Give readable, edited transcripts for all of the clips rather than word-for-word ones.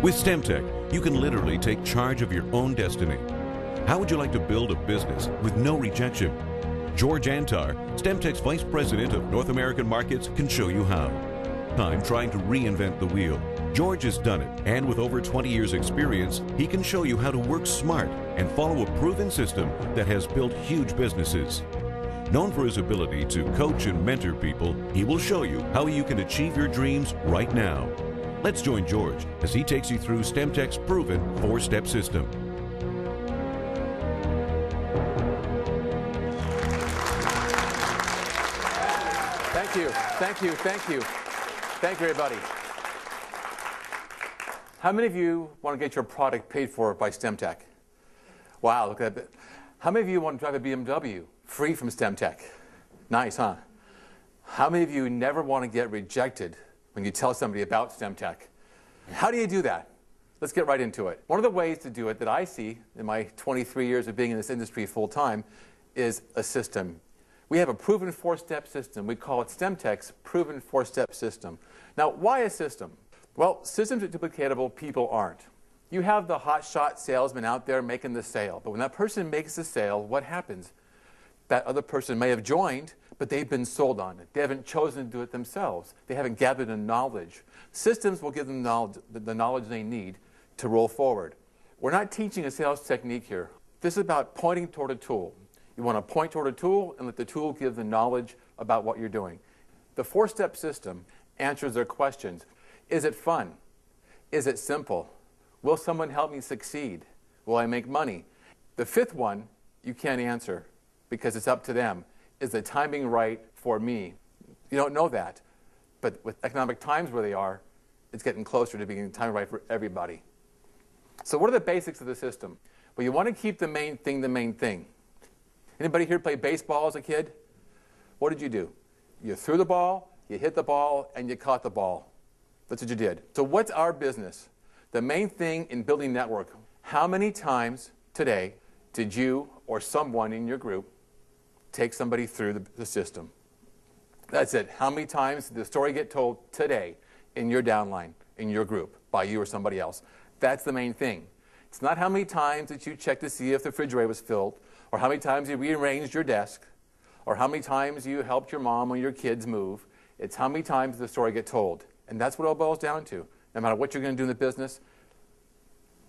With Stemtech, you can literally take charge of your own destiny. How would you like to build a business with no rejection? George Antar, Stemtech's Vice President of North American Markets, can show you how. I'm trying to reinvent the wheel. George has done it, and with over 20 years' experience, he can show you how to work smart and follow a proven system that has built huge businesses. Known for his ability to coach and mentor people, he will show you how you can achieve your dreams right now. Let's join George as he takes you through Stemtech's proven 4-step system. Thank you, thank you, thank you. Thank you, everybody. How many of you want to get your product paid for by Stemtech? Wow, look at that. How many of you want to drive a BMW free from Stemtech? Nice, huh? How many of you never want to get rejected when you tell somebody about Stemtech? How do you do that? Let's get right into it. One of the ways to do it that I see in my 23 years of being in this industry full time is a system. We have a proven 4-step system. We call it Stemtech's proven 4-step system. Now, why a system? Well, systems are duplicatable, people aren't. You have the hotshot salesman out there making the sale, but when that person makes the sale, what happens? That other person may have joined, but they've been sold on it. They haven't chosen to do it themselves. They haven't gathered the knowledge. Systems will give them the knowledge they need to roll forward. We're not teaching a sales technique here. This is about pointing toward a tool. You want to point toward a tool and let the tool give the knowledge about what you're doing. The 4-step system answers their questions. Is it fun? Is it simple? Will someone help me succeed? Will I make money? The 5th one you can't answer because it's up to them. Is the timing right for me? You don't know that. But with economic times where they are, it's getting closer to being time right for everybody. So what are the basics of the system? Well, you want to keep the main thing the main thing. Anybody here play baseball as a kid? What did you do? You threw the ball, you hit the ball, and you caught the ball. That's what you did. So what's our business? The main thing in building network. How many times today did you or someone in your group take somebody through the system? That's it. How many times did the story get told today in your downline, in your group, by you or somebody else? That's the main thing. It's not how many times that you checked to see if the refrigerator was filled, or how many times you rearranged your desk, or how many times you helped your mom or your kids move. It's how many times did the story get told. And that's what it all boils down to. No matter what you're going to do in the business,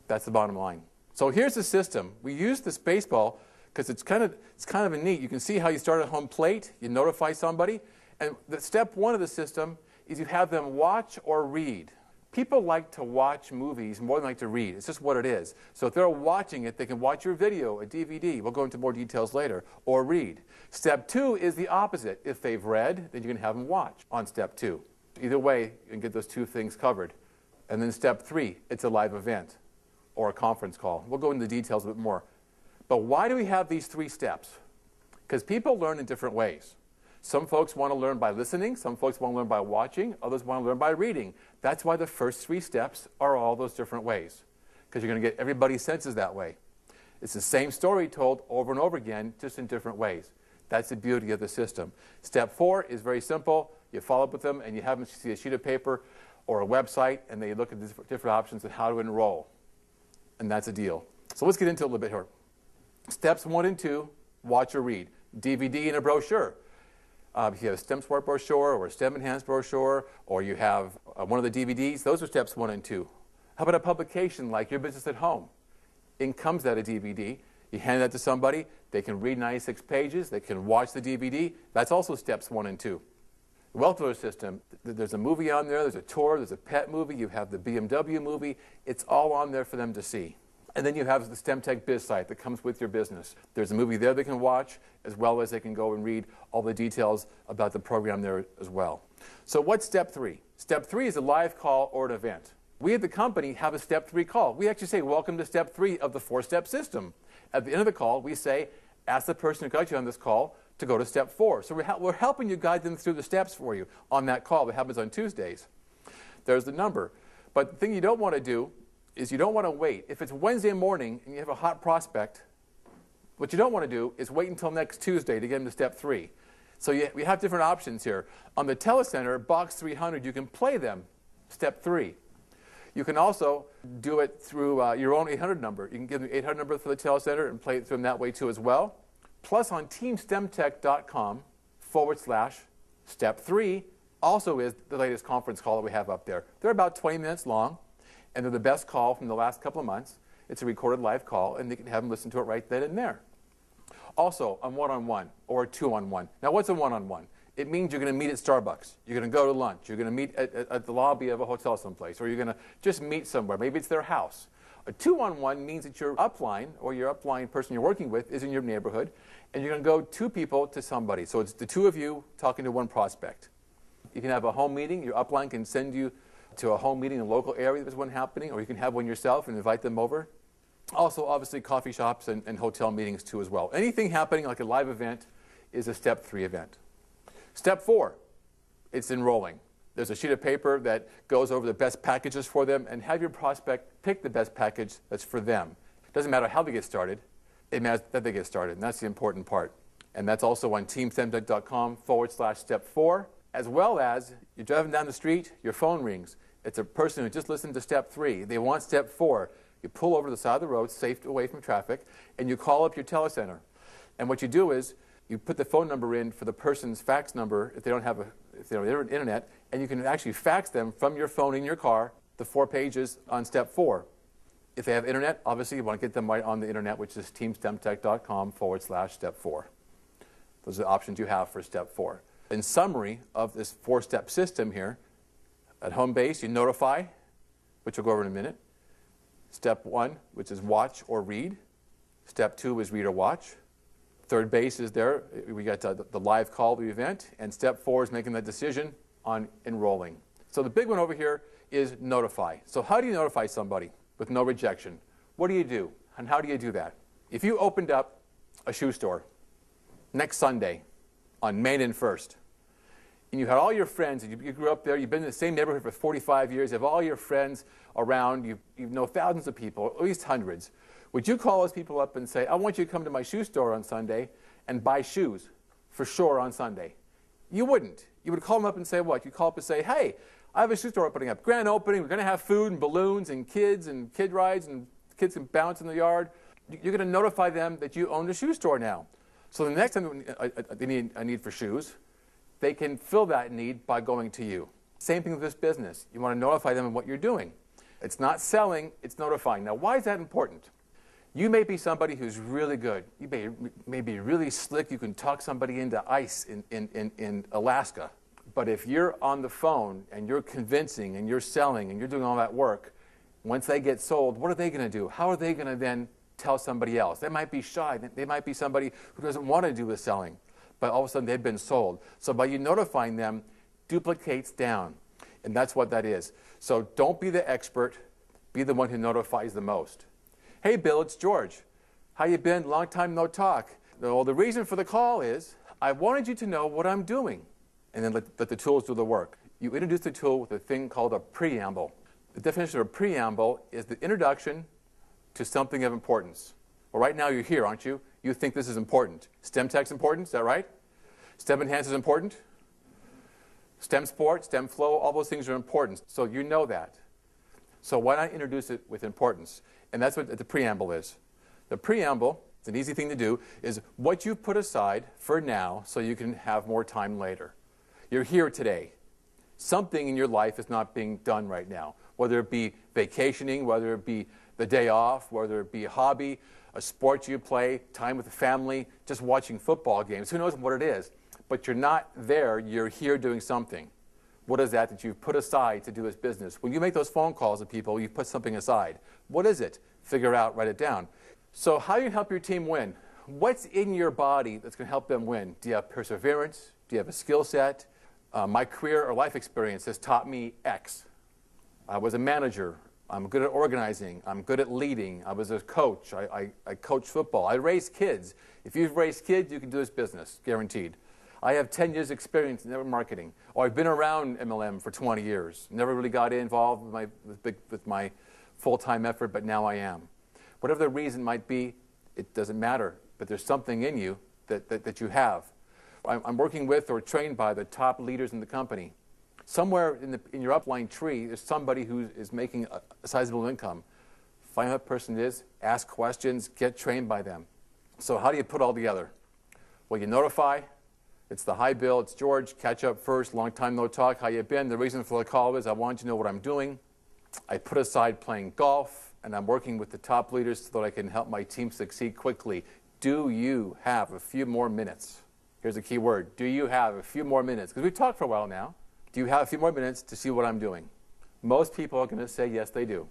that's the bottom line. So here's the system. We use this baseball because it's kind of a neat. You can see how you start at home plate, you notify somebody, and the step 1 of the system is you have them watch or read. People like to watch movies more than like to read. It's just what it is. So if they're watching it, they can watch your video, a DVD. We'll go into more details later, or read. Step 2 is the opposite. If they've read, then you can have them watch on step 2. Either way, you can get those 2 things covered. And then step 3, it's a live event or a conference call. We'll go into the details a bit more. But why do we have these 3 steps? Because people learn in different ways. Some folks want to learn by listening. Some folks want to learn by watching. Others want to learn by reading. That's why the first 3 steps are all those different ways, because you're going to get everybody's senses that way. It's the same story told over and over again, just in different ways. That's the beauty of the system. Step 4 is very simple. You follow up with them, and you have them see a sheet of paper or a website, and they look at the different options of how to enroll. And that's a deal. So let's get into it a little bit here. Steps 1 and 2, watch or read. DVD and a brochure. If you have a STEM Smart brochure or a STEM Enhanced brochure, or you have one of the DVDs, those are steps 1 and 2. How about a publication like Your Business at Home? In comes that a DVD. You hand that to somebody. They can read 96 pages. They can watch the DVD. That's also steps 1 and 2. The welfare system, there's a movie on there. There's a tour. There's a pet movie. You have the BMW movie. It's all on there for them to see. And then you have the Stemtech Biz site that comes with your business. There's a movie there they can watch, as well as they can go and read all the details about the program there as well. So what's step 3? Step 3 is a live call or an event. We at the company have a step 3 call. We actually say, welcome to step 3 of the 4-step system. At the end of the call, we say, ask the person who got you on this call to go to step 4. So we're helping you guide them through the steps for you on that call that happens on Tuesdays. There's the number. But the thing you don't want to do is you don't want to wait. If it's Wednesday morning and you have a hot prospect, what you don't want to do is wait until next Tuesday to get them to step 3. So we have different options here. On the telecenter, box 300, you can play them step 3. You can also do it through your own 800 number. You can give them the 800 number for the telecenter and play it through them that way too as well. Plus on teamstemtech.com/step 3 also is the latest conference call that we have up there. They're about 20 minutes long, and they're the best call from the last couple of months. It's a recorded live call, and you can have them listen to it right then and there. Also, a one-on-one or a two-on-one. Now, what's a one-on-one? It means you're going to meet at Starbucks. You're going to go to lunch. You're going to meet at the lobby of a hotel someplace, or you're going to just meet somewhere. Maybe it's their house. A two-on-one means that your upline, or your upline person you're working with, is in your neighborhood, and you're going to go two people to somebody. So it's the two of you talking to one prospect. You can have a home meeting. Your upline can send you to a home meeting in a local area there's one happening, or you can have one yourself and invite them over. Also, obviously, coffee shops and hotel meetings too as well. Anything happening like a live event is a step 3 event. Step 4, it's enrolling. There's a sheet of paper that goes over the best packages for them, and have your prospect pick the best package that's for them. It doesn't matter how they get started. It matters that they get started, and that's the important part. And that's also on teamstemtech.com/step 4, as well as you're driving down the street, your phone rings. It's a person who just listened to step 3. They want step 4. You pull over to the side of the road, safe away from traffic, and you call up your telecenter. And what you do is you put the phone number in for the person's fax number if they don't have internet, and you can actually fax them from your phone in your car the 4 pages on step 4. If they have internet, obviously you want to get them right on the internet, which is teamstemtech.com/step 4. Those are the options you have for step 4. In summary of this 4-step system here, at home base, you notify, which we'll go over in a minute. Step 1, which is watch or read. Step 2 is read or watch. Third base is there. We got the live call of the event. And step 4 is making that decision on enrolling. So the big one over here is notify. So how do you notify somebody with no rejection? What do you do? And how do you do that? If you opened up a shoe store next Sunday on Main and First, and you had all your friends, and you grew up there, you've been in the same neighborhood for 45 years, you have all your friends around, you know thousands of people, at least hundreds. Would you call those people up and say, I want you to come to my shoe store on Sunday and buy shoes for sure on Sunday? You wouldn't. You would call them up and say what? You'd call up and say, hey, I have a shoe store opening up. Grand opening. We're going to have food and balloons and kids and kid rides and kids can bounce in the yard. You're going to notify them that you own a shoe store now. So the next time they need a need for shoes, they can fill that need by going to you. Same thing with this business. You want to notify them of what you're doing. It's not selling, it's notifying. Now, why is that important? You may be somebody who's really good. You may be really slick. You can talk somebody into ice in Alaska. But if you're on the phone and you're convincing and you're selling and you're doing all that work, once they get sold, what are they going to do? How are they going to then tell somebody else? They might be shy. They might be somebody who doesn't want to do the selling. But all of a sudden they've been sold. So by you notifying them, duplicates down. And that's what that is. So don't be the expert. Be the one who notifies the most. Hey, Bill, it's George. How you been? Long time no talk. Well, the reason for the call is I wanted you to know what I'm doing. And then let the tools do the work. You introduce the tool with a thing called a preamble. The definition of a preamble is the introduction to something of importance. Well, right now you're here, aren't you? You think this is important. Stemtech's important, is that right? Stem Enhance is important. Stem Sport, Stem Flow, all those things are important. So you know that. So why not introduce it with importance? And that's what the preamble is. The preamble, it's an easy thing to do, is what you've put aside for now so you can have more time later. You're here today. Something in your life is not being done right now, whether it be vacationing, whether it be the day off, whether it be a hobby, a sport you play, time with the family, just watching football games. Who knows what it is? But you're not there. You're here doing something. What is that you've put aside to do this business? When you make those phone calls to people, you put something aside. What is it? Figure out, write it down. So how do you help your team win? What's in your body that's going to help them win? Do you have perseverance? Do you have a skill set? My career or life experience has taught me X. I was a manager. I'm good at organizing. I'm good at leading. I was a coach. I coached football. I raised kids. If you've raised kids, you can do this business, guaranteed. I have 10 years experience in network marketing. Or I've been around MLM for 20 years. Never really got involved with my full-time effort, but now I am. Whatever the reason might be, it doesn't matter. But there's something in you that you have. I'm working with or trained by the top leaders in the company. Somewhere in your upline tree, there's somebody who is making a sizable income. Find out who that person is, ask questions, get trained by them. So how do you put it all together? Well, you notify. It's the hi, Bill. It's George. Catch up first. Long time no talk. How you been? The reason for the call is I want you to know what I'm doing. I put aside playing golf, and I'm working with the top leaders so that I can help my team succeed quickly. Do you have a few more minutes? Here's a key word. Do you have a few more minutes? Because we've talked for a while now. Do you have a few more minutes to see what I'm doing? Most people are going to say yes, they do.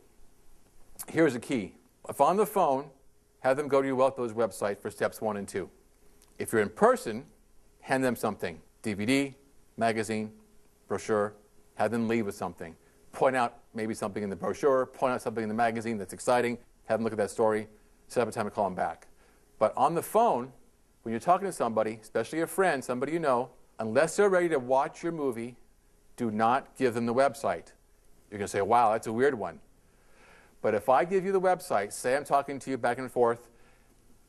Here's the key. If on the phone, have them go to your Wealth Builders website for steps 1 and 2. If you're in person, hand them something. DVD, magazine, brochure. Have them leave with something. Point out maybe something in the brochure, point out something in the magazine that's exciting, have them look at that story, set up a time to call them back. But on the phone, when you're talking to somebody, especially a friend, somebody you know, unless they're ready to watch your movie, do not give them the website. You're going to say, wow, that's a weird one. But if I give you the website, say I'm talking to you back and forth,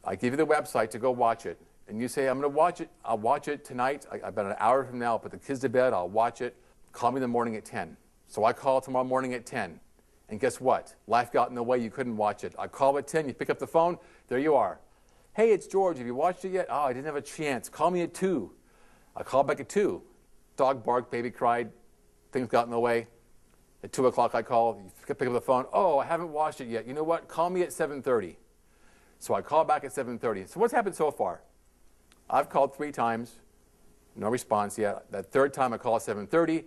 I give you the website to go watch it, and you say, I'm going to watch it, I'll watch it tonight, about an hour from now, I'll put the kids to bed, I'll watch it, call me in the morning at 10. So I call tomorrow morning at 10, and guess what? Life got in the way, you couldn't watch it. I call at 10, you pick up the phone, there you are. Hey, it's George, have you watched it yet? Oh, I didn't have a chance, call me at 2. I call back at 2. Dog barked, baby cried, things got in the way. At 2 o'clock I call, you pick up the phone, oh, I haven't watched it yet. You know what, call me at 7:30. So I call back at 7:30. So what's happened so far? I've called 3 times, no response yet. That third time I call at 7:30.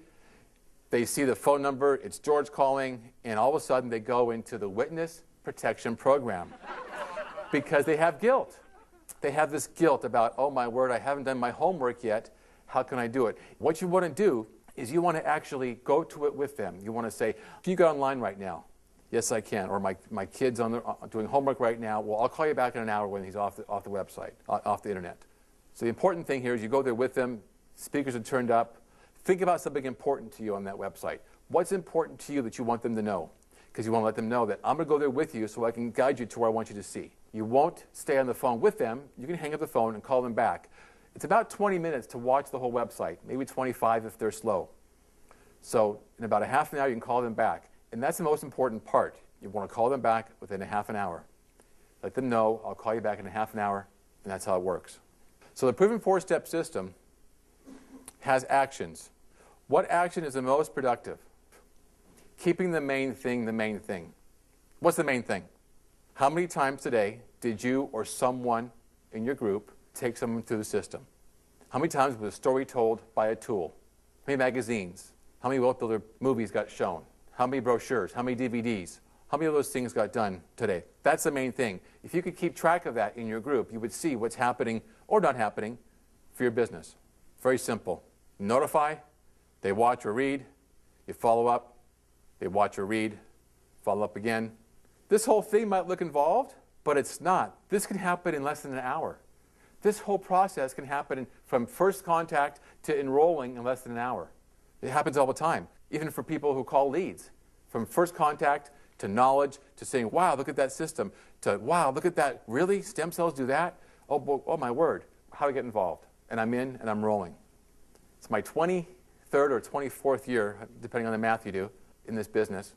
They see the phone number, it's George calling, and all of a sudden they go into the witness protection program because they have guilt. They have this guilt about, oh my word, I haven't done my homework yet. How can I do it? What you want to do is you want to actually go to it with them. You want to say, can you go online right now? Yes, I can. Or my kid's doing homework right now. Well, I'll call you back in an hour when he's off the website, off the internet. So the important thing here is you go there with them. Speakers are turned up. Think about something important to you on that website. What's important to you that you want them to know? Because you want to let them know that I'm going to go there with you so I can guide you to where I want you to see. You won't stay on the phone with them. You can hang up the phone and call them back. It's about 20 minutes to watch the whole website, maybe 25 if they're slow. So in about a half an hour, you can call them back. And that's the most important part. You want to call them back within a half an hour. Let them know, I'll call you back in a half an hour, and that's how it works. So the proven 4-step system has actions. What action is the most productive? Keeping the main thing the main thing. What's the main thing? How many times today did you or someone in your group take someone through the system? How many times was a story told by a tool? How many magazines? How many Wealth Builder movies got shown? How many brochures? How many DVDs? How many of those things got done today? That's the main thing. If you could keep track of that in your group, you would see what's happening or not happening for your business. Very simple. Notify, they watch or read, you follow up, they watch or read, follow up again. This whole thing might look involved, but it's not. This can happen in less than an hour. This whole process can happen from first contact to enrolling in less than an hour. It happens all the time, even for people who call leads. From first contact to knowledge to saying, wow, look at that system, to wow, look at that, really? Stem cells do that? Oh my word, how do I get involved? And I'm in and I'm rolling. It's my 23rd or 24th year, depending on the math you do, in this business.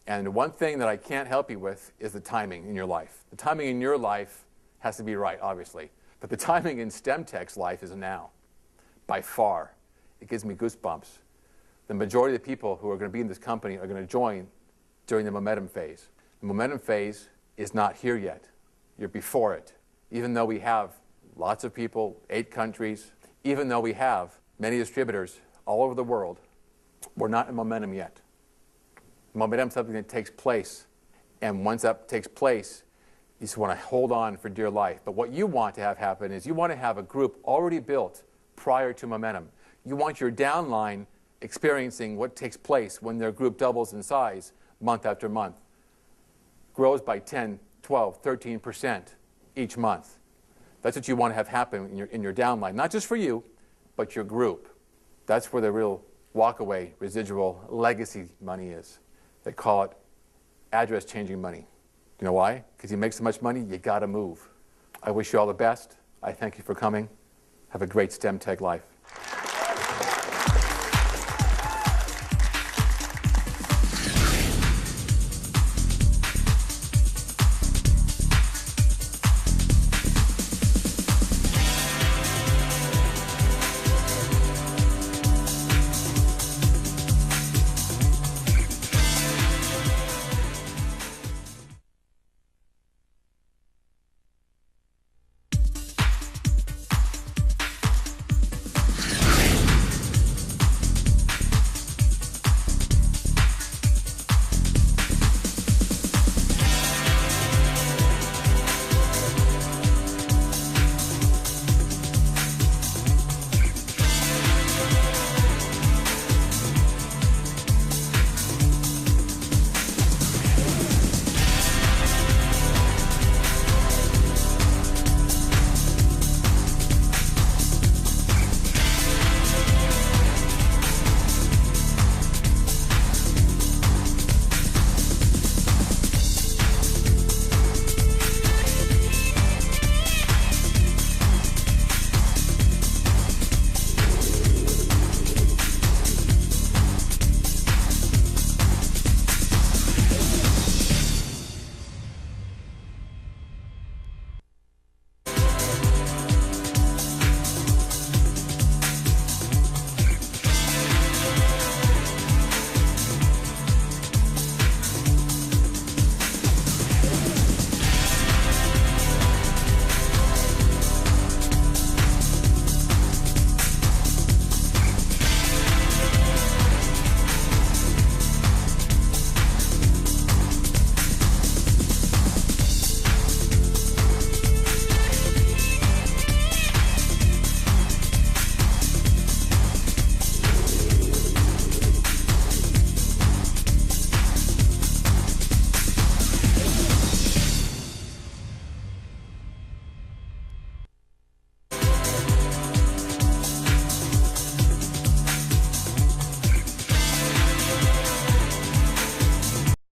And one thing that I can't help you with is the timing in your life. The timing in your life has to be right, obviously. But the timing in Stemtech's life is now, by far. It gives me goosebumps. The majority of the people who are going to be in this company are going to join during the momentum phase. The momentum phase is not here yet. You're before it. Even though we have lots of people, 8 countries, even though we have many distributors all over the world, we're not in momentum yet. Momentum is something that takes place. And once that takes place, you just want to hold on for dear life. But what you want to have happen is you want to have a group already built prior to momentum. You want your downline experiencing what takes place when their group doubles in size month after month. Grows by 10, 12, 13% each month. That's what you want to have happen in your downline. Not just for you, but your group. That's where the real walkaway, residual, legacy money is. They call it address changing money. You know why? Because you make so much money, you got to move. I wish you all the best. I thank you for coming. Have a great Stemtech life.